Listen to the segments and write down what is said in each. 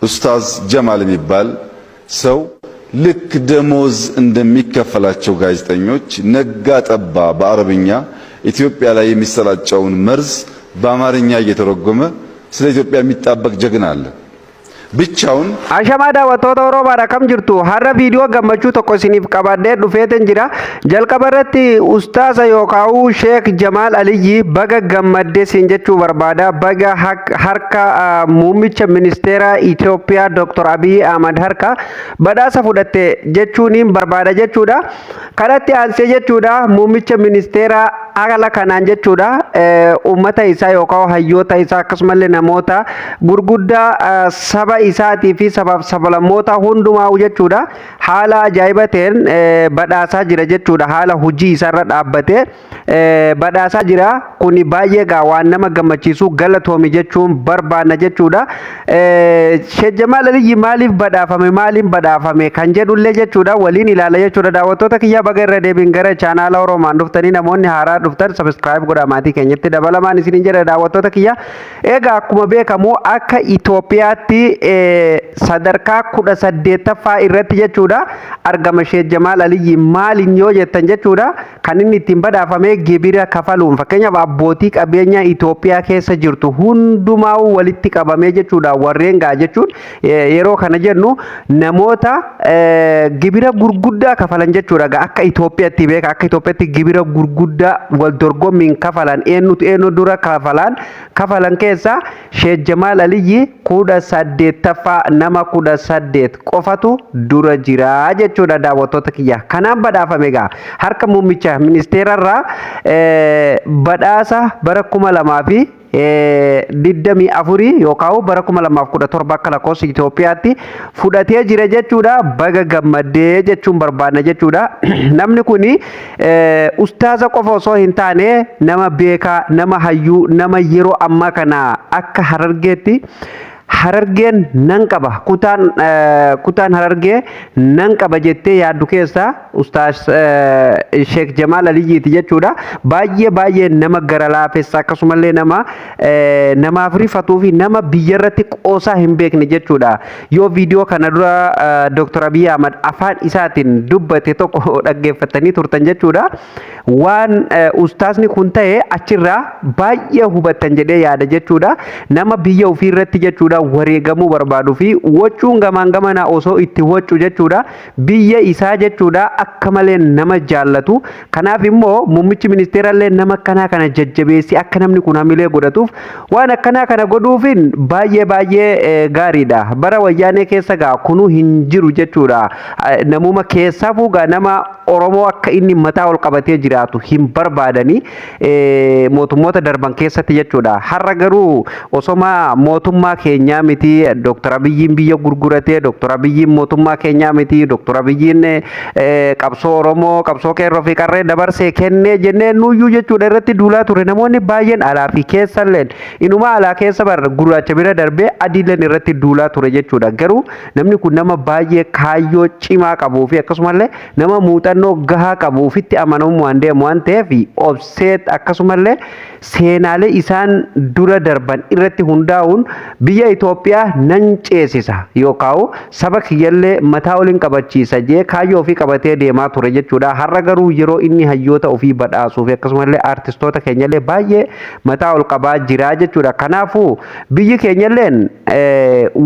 ኡስታዝ ጀማል የሚባል ሰው ልክ ደሞዝ እንደሚከፈላቸው ጋዜጠኞች ነጋ ጠባ በአረብኛ ኢትዮጵያ ላይ የሚሰራጨውን መርዝ በአማርኛ እየተረጎመ ስለ ኢትዮጵያ የሚጣበቅ ጀግና አለ። ብቻውን አሸማዳ ወቶቶ ሮባራ ከም ጅርቱ ሀረ ቪዲዮ ገመቹ tokko isiniif qabadee dhufeetin jira jalqabarratti ustaasa yookaan sheek Jamaal Aliyyi baga gammadee siin jechuu barbaada baga harka muummicha ministeera Itoophiyaa Dr. Abiy Ahmad harka badhaasa fudhatte jechuuniin barbaada jechuudha. Kanatti aansee jechuudha muummicha ministeera haala kanaan jechuudha uummata isaa yookaan hayyoota isaa akkasumallee namoota gurguddaa saba isaatii fi sabaaf sablammoota hundumaa jechuudha haala ajaa'iba ta'een badhaasaa jira jechuudha. Haala hojii isaarra dhaabbatee badhaasaa jira. Kuni baay'ee waan nama gammachiisu galatoomi jechuun barbaanna jechuudha. Sheek Jamaal Aliyyi maaliif badhaafame kan jedhullee jechuudha waliin ilaala jechuudha. Daawwattoota kiyya baga irra deebiin gara chaanaala Oromaan dhuftanii namoonni haaraa dhuftan subscribe godhaa maatii keenyatti dabalamaan isiniin jedha daawwattoota kiyya. Egaa akkuma beekamu akka Itoophiyaatti sadarkaa 18ffaa irratti jechuudha argama Sheek Jamaal Aliyyi maaliin yoo jettan jechuudha kan inni ittiin badhaafame gibira kafaluun fakkeenyaaf abbootii qabeenya Itoophiyaa keessa jirtu hundumaa walitti qabamee jechuudha warreen gaa jechuun yeroo kana jennu namoota gibira gurguddaa kafalan jechuudha akka Itoophiyaatti beeka akka Itoophiyaatti gibira gurguddaa wal dorgommiin kafalan eenyu dura kafalan keessa Sheek Jamaal Aliyyi 18ffaa nama 18 qofatu dura jira jechuudha daawwattoota kiyya. Kanaan badhaafame gaa harka muummicha ministeerarraa badhaasa bara 2024 yookaan bara 2017 akka lakkoofsa Itoophiyaatti fudhatee jira jechuudha. Baga gammadee jechuun barbaadna jechuudha. Namni kuni ustaaza qofa osoo hin taane nama beekaa nama hayyuu nama yeroo ammaa kana akka Harargeen nan qaba kutaan Harargee nan qaba jettee yaaddu keessa ustaas Sheek Jamaal Aliyyiiti jechuudha. Baay'ee nama gara laafessa akkasumallee namaaf rifatuu fi nama biyyarratti qoosaa hin beekne jechuudha. Yoo viidiyoo kana dura Dr. Abiy Ahmad afaan isaatiin dubbate tokko dhaggeeffatanii turtan jechuudha. Waan ustaasni kun ta'e achirraa baay'ee hubattan jedhee yaada jechuudha. Nama biyya ofii irratti jechuudha wareegamuu barbaaduu fi wachuun gamanaa osoo itti wachu jechuudha biyya isaa jechuudha akka malee nama jaallatu. Kanaaf immoo muummichi ministeerallee nama akkanaa kana jajjabeessi akka namni kun hamilee godhatuuf waan akkanaa kana godhuufin baay'ee gaariidha. Bara wayyaanee keessa gaa kunuu hin jiru jechuudha. Namuma keessaa fuugaa nama Oromoo akka inni mataa ol qabatee jiraatu hin barbaadanii mootummoota darban keessatti jechuudha. Har'a garuu osoma mootummaa keenyaa miti Dr. Abiyyiin biyya gurguratee Dr. Abiyyiin mootummaa keenyaa miti Dr. Abiyyiin qabsoo Oromoo qabsoo qeerroo fi qarree dabarsee kennee jennee nuyyuu jechuudha irratti duulaa ture. Namoonni baay'een alaa fi keessalleen inuma alaa keessa bar gurraacha bira darbee adiilleen irratti duulaa ture jechuudha. Garuu namni kun nama baay'ee kaayyoo cimaa qabuu fi akkasumallee nama muuxannoo gahaa qabuu ofitti amanamummaan deemu waan ta'eef obseet akkasumallee seenaalee isaan dura darban irratti hundaa'uun biyya Itoophiyaa nan ceesisa yookaan saba kiyyallee mataa waliin qabachiisa jee kaayyoo ofii qabatee deemaa ture jechuudha. Har'a garuu yeroo inni hayyoota ofii badhaasuu fi akkasumallee artistoota keenyallee baay'ee mataa ol qabaa jira jechuudha. Kanaafuu biyyi keenyalleen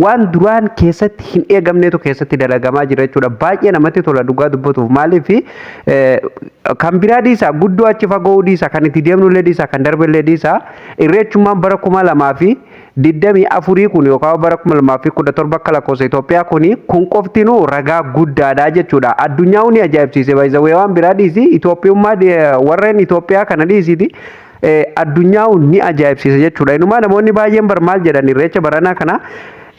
waan duraan keessatti hin eegamnetu keessatti dalagamaa jira jechuudha. Baay'ee namatti tola dhugaa dubbatuuf maaliif kan biraa dhiisaa guddoo achi fagoo dhiisaa kan itti deemnullee dhiisaa kan darbellee dhiisaa irreechummaan bara 2024 kun yookaan bara 2017 akka lakkoofsa Itoophiyaa kun qoftinuu ragaa guddaadha jechuudha. Addunyaa ni ajaa'ibsiise baay'ee waan biraa dhiisi Itoophiyummaa warreen Itoophiyaa kana dhiisiti addunyaa ni ajaa'ibsiise jechuudha. Inumaa namoonni baay'een bar maal jedhan irreecha baranaa kana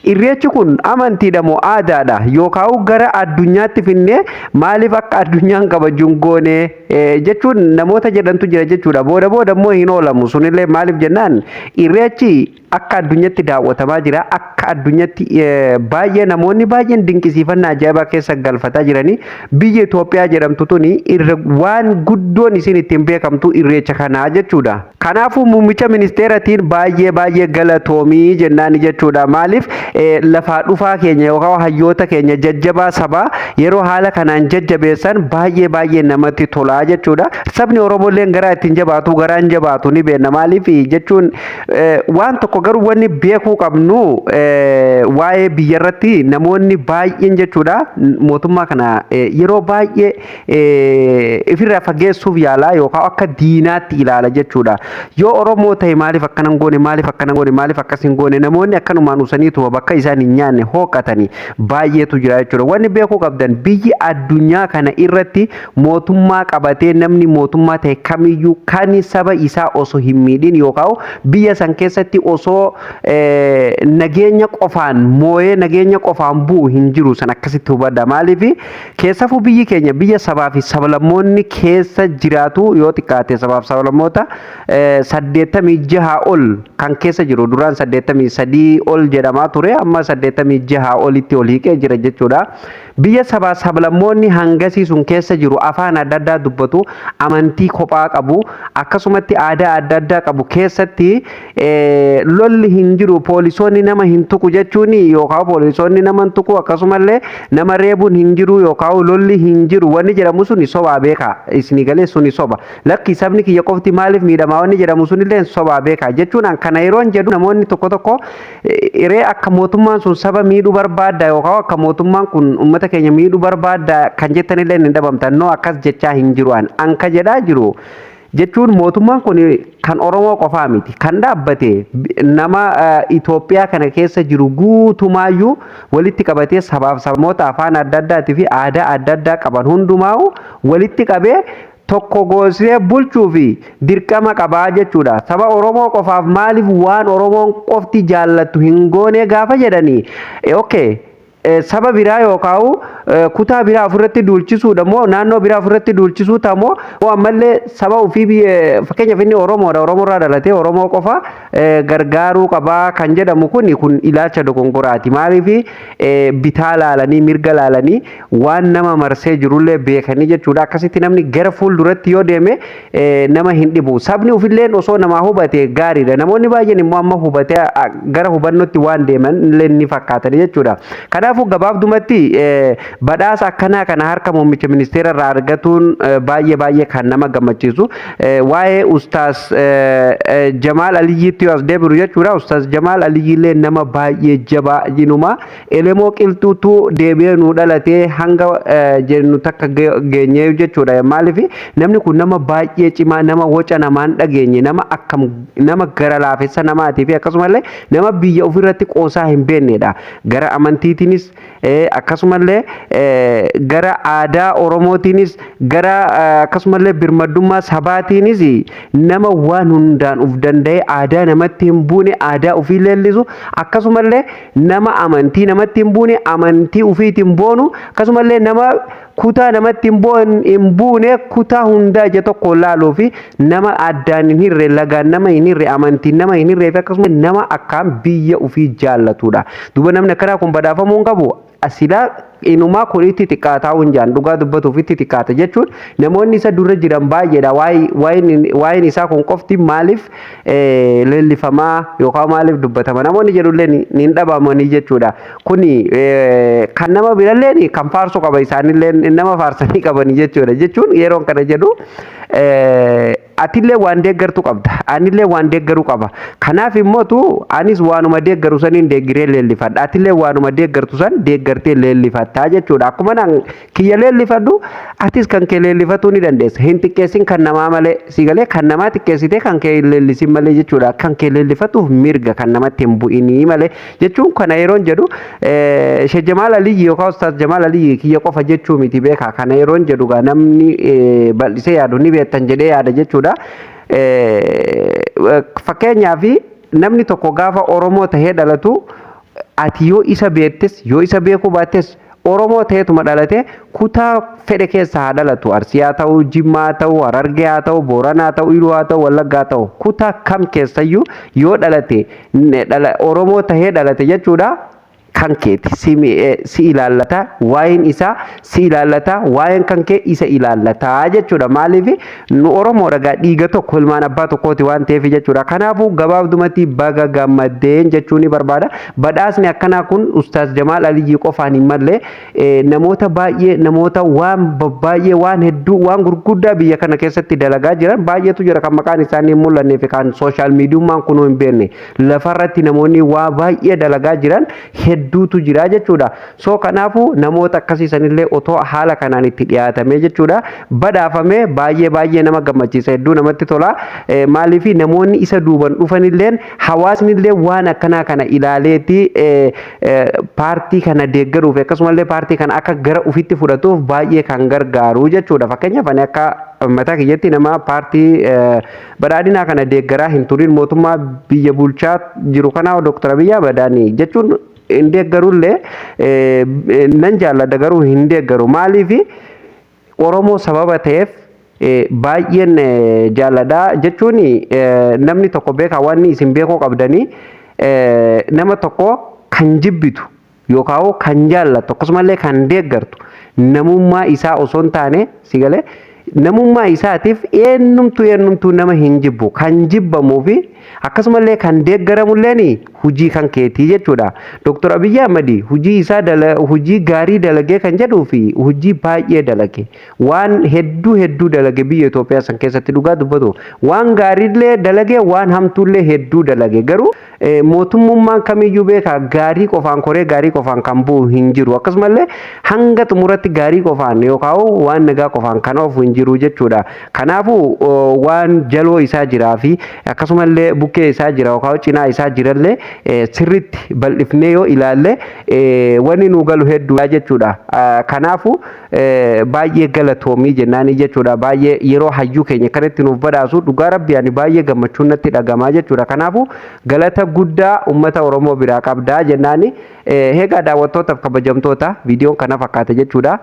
irreechi kun amantiidha moo aadaadha yookaan gara addunyaatti finnee maaliif akka addunyaan kabajuun goone jechuun namoota jedhantu jira jechuudha. Booda immoo hin oolamu. Sunillee maaliif jennaan irreechi akka addunyaatti daawwatamaa jira. Akka addunyaatti baay'ee namoonni baay'een dinqisiifannaa ajaa'ibaa keessa galfataa jiranii biyya Itoophiyaa jedhamtu tuni waan guddoon isin ittiin beekamtu irreecha kanaa jechuudha. Kanaafuu muummicha ministeeratiin baay'ee galatoomii jennaan jechuudha. Maaliif lafaa dhufaa keenya yookaan hayyoota keenya jajjabaa sabaa yeroo haala kanaan jajjabeessan baay'ee namatti tolaa jechuudha. Sabni Oromolleen garaa ittiin jabaatu garaan jabaatu ni beekna. Maaliif jechuun waan tokko garuu wanni beekuu qabnu waa'ee biyyarratti namoonni baay'een jechuudha mootummaa kana yeroo baay'ee ifirraa fageessuuf yaala yookaan akka diinaatti ilaala jechuudha. Yoo Oromoo ta'e maaliif akkanan goone maaliif akkas hin goone namoonni akkanumaan usaniitu bakka isaan hin nyaanne hooqatanii baay'eetu jira jechuudha. Wanni beekuu qabdan biyyi addunyaa kana irratti mootummaa qabatee namni mootummaa ta'e kamiyyuu kan saba isaa osoo hin miidhin yookaan biyya san keessatti osoo nageenya qofaan mooyee nageenya qofaan bu'u hin jiru san akkasitti hubadha. Maaliif keessafuu biyyi keenya biyya sabaa fi sablammoonni keessa jiraatu yoo xiqqaate sabaa fi sablammoota 86 ol kan keessa jiru duraan 83 ol jedhamaa ture amma 86 olitti ol hiiqee jira jechuudha. Biyya sabaa sablammoonni hangasii sun keessa jiru afaan adda addaa dubbatu amantii kophaa qabu akkasumatti aadaa adda addaa qabu keessatti lolli hin jiru poolisoonni nama hin tuqu jechuun yookaan poolisoonni nama hin tuqu akkasumallee nama reebuun hin jiru yookaan lolli hin jiru wanni jedhamu suni sobaa beeka isinii galee suni soba lakki sabni kiyya qofti maaliif miidhamaa wanni jedhamu sunillee sobaa beeka jechuun kana yeroon jedhu namoonni tokko iree akka mootummaan sun saba miidhuu barbaadda yookaan akka mootummaan kun uummata keenya miidhuu barbaadda kan jettanillee hin dhabamtan noo akkas jechaa hin jiru anka jedhaa jiru. Jechuun mootummaan kun kan Oromoo qofaa miti kan dhaabbate nama Itoophiyaa kana keessa jiru guutumaayyuu walitti qabatee sabaaf sabmoota afaan adda addaatii fi aadaa adda addaa qaban hundumaa'u walitti qabee tokko goosee bulchuu fi dirqama qabaa jechuudha. Saba Oromoo qofaaf maaliif waan Oromoon qofti jaallattu hin goone gaafa jedhanii saba biraa yookaan kutaa biraa ofirratti duulchisuudha moo naannoo biraa ofirratti duulchisuu tamoo ammallee saba ofii fakkeenyaaf inni Oromoodha Oromoorraa dhalatee Oromoo qofa gargaaruu qabaa kan jedhamu kun ilaalcha dogongoraati. Maaliif bitaa laalanii mirga laalanii waan nama marsee jirullee beekanii jechuudha. Akkasitti namni gara fuulduratti yoo deeme nama hin dhibu. Sabni ofillee osoo namaa hubate gaariidha. Namoonni baay'een immoo amma hubatee gara hubannootti waan deeman illee ni fakkaatan jechuudha. Kanaafuu gabaabdumatti badhaasa akkanaa kana harka muummicha ministeera irraa argatuun baay'ee kan nama gammachiisu. Waa'ee Ustaas Jamaal Aliyyiitti yoo as deebiru jechuudha. Ustaas Jamaal Aliyyillee nama baay'ee jabaa jinuma elemoo qilxuutu deebi'ee nu dhalatee hanga jennu takka geenyee jechuudha. Maaliif namni kun nama baay'ee cimaa nama woca namaan dhageenye nama gara laafessa namaatiif akkasumallee nama biyya ofirratti qoosaa hin beennedha. Gara amantiitiinis akkasumallee gara aadaa Oromootiinis gara akkasumallee birmadummaa sabaatiinis nama waan hundaan uf danda'e aadaa namatti hin buune aadaa ofii leellisu akkasumallee nama amantii namatti hin buune amantii ofiitiin boonu akkasumallee nama kutaa namatti hin buune kutaa hundaa ija tokko laaluu fi nama addaan hin hirre lagaan nama hin hirre amantiin nama hin hirree fi akkasumallee nama akkaan biyya ofii jaallatudha. Duuba namni akkanaa kun badhaafamuu hin qabu. Asila inumaa kun itti xiqqaataa hunjaan dhugaa dubbatuuf itti xiqqaata jechuun namoonni isa dura jiran baay'eedha. Waa'een isaa kun qofti maaliif leellifamaa yookaan maaliif dubbatama namoonni jedhullee ni dhabamanii jechuudha. Kuni kan nama birallee kan faarsu qaba isaanillee nama faarsanii qabanii jechuudha. Jechuun yeroon kana jedhu atillee waan deeggartu qabda anillee waan deeggaru qaba. Kanaaf immootu anis waanuma deeggaru saniin deeggiree leellifadha atillee waanuma deeggartu san deeggartee leellifattaa jechuudha. Akkuma naan kiyya leellifadhu atis kan kee leellifatuu ni dandeessa. Hin xiqqeessin kan namaa malee sigalee kan namaa xiqqeessitee kan kee leellisin malee jechuudha. Kan kee leellifatuuf mirga kan namatti hin bu'inii malee jechuun kana yeroon jedhu Sheekh Jamaal Aliyyi yookaan Ustaas Jamaal Aliyyi kiyya qofa jechuu miti beekaa. Kana yeroon jedhu namni bal'isee yaadu ni beektan jedhee yaada jechuudha. Fakkeenyaaf namni tokko gaafa Oromoo tahee dhalatu ati yoo isa beektes yoo isa beekuu baattes Oromoo ta'eetuma dhalate kutaa fedhe keessa haa dhalatu. Arsii haa ta'u, Jimmaa haa ta'u, Harargee haa ta'u, Booranaa haa ta'u, Iluu haa ta'u, Wallaggaa haa ta'u kutaa kam keessayyuu yoo dhalate Oromoo tahee dhalate jechuudha. Kan keeti si ilaallata waa'een isaa si ilaallata waa'een kan kee isa ilaallata jechuudha. Maaliif nu Oromoo dhagaa dhiiga tokko ilmaan abbaa tokkooti waan ta'eef jechuudha. Kanaafuu gabaabdumatti baga gammaddeen jechuun ni barbaada. Badhaasni akkanaa kun Ustaaz Jamaal Aliyyii qofaan hin malle namoota baay'ee namoota waan baay'ee waan hedduu waan gurguddaa biyya kana keessatti dalagaa jiran baay'eetu jira kan maqaan isaanii hin mul'annee fi kan sooshaal miidiyummaan kunuu hin beekne lafarratti namoonni waa baay'ee dalagaa jiran hedduutu jira jechuudha. So kanaafu namoota akkasiisanillee otoo haala kanaan itti dhiyaatamee jechuudha badhaafamee baay'ee nama gammachiisa hedduu namatti tola. Maaliif namoonni isa duuban dhufanillee hawaasnillee waan akkanaa kana ilaaleeti paartii kana deeggaruuf akkasumallee paartii kana akka gara ufitti fudhatuuf baay'ee kan gargaaru jechuudha. Fakkeenyaaf ani akka mataa kiyyatti nama paartii badhaadhinaa kana deeggaraa hin turin mootummaa biyya bulchaa jiru kanaa Dr. Abiy Ahmed jechuun hin deeggarullee nan jaalladha garuu hin deeggaru. Maaliif Oromoo sababa ta'eef baay'een jaalladha jechuun namni tokko beekaa waan isin beekuu qabdanii nama tokko kan jibbitu yookaan kan jaallattu akkasumallee kan deeggartu namummaa isaa osoo hin taane si galee namummaa isaatiif eenyumtuu nama hin jibbu kan jibbamuu fi akkasumallee kan deeggaramulleen hujii kan keetii jechuudha. Dr. Abiy Ahmed hujii isaa hujii gaarii dalagee kan jedhuu fi hujii baay'ee dalage waan hedduu dalage biyya Itoophiyaa san keessatti dhugaa dubbatu waan gaariillee dalage waan hamtuullee hedduu dalage garuu mootummaan kamiyyuu beeka gaarii qofaan koree gaarii qofaan kan bu'u hin jiru akkasumallee hanga xumuratti gaarii qofaan yookaan waan nagaa qofaan kan ofu hin jiru jechuudha. Kanaafuu waan jaloo isaa jiraa fi akkasumallee bukkee isaa jira yookaan cinaa isaa jirallee sirriitti bal'ifnee yoo ilaalle wanni nu galu hedduudha jechuudha. Kanaafuu baay'ee galatoomii jennaani jechuudha. Baay'ee yeroo hayyuu keenya kanatti nuuf badhaasu dhugaa rabbi ani baay'ee gammachuun natti dhagamaa jechuudha. Kanaafuu galata guddaa uummata Oromoo biraa qabdaa jennaani. Egaa daawwattootaaf kabajamtoota viidiyoon kana fakkaata jechuudha.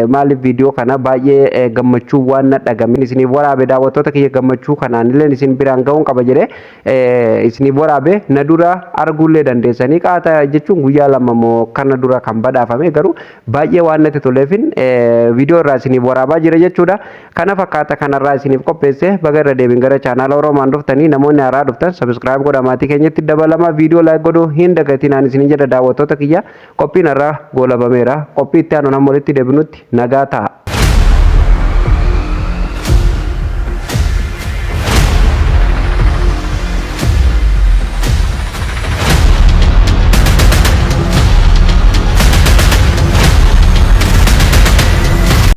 Maaliif viidiyoo kana baay'ee gammachuu waan na dhagamin isiniif waraabe daawwattoota kiyya gammachuu kanaan illee isin biraan ga'uun qaba jedhee isiniif waraabe na dura arguullee dandeessanii qaata jechuun guyyaa lama moo kana dura kan badhaafame garuu baay'ee waan natti toleefin viidiyoo irraa isiniif waraabaa jira jechuudha. Kana fakkaata kanarraa isiniif qopheesse baga irra deebiin gara chaanaala Oromaan dhuftanii namoonni haaraa dhuftan sabiskiraayib godhaa maatii keenyatti dabalama viidiyoo laayik godhuu hin dagatinaan isin jedha daawwattoota kiyya qophiin irraa goolabameera qophii itti aanu nama walitti deebinutti nagaa ta'a.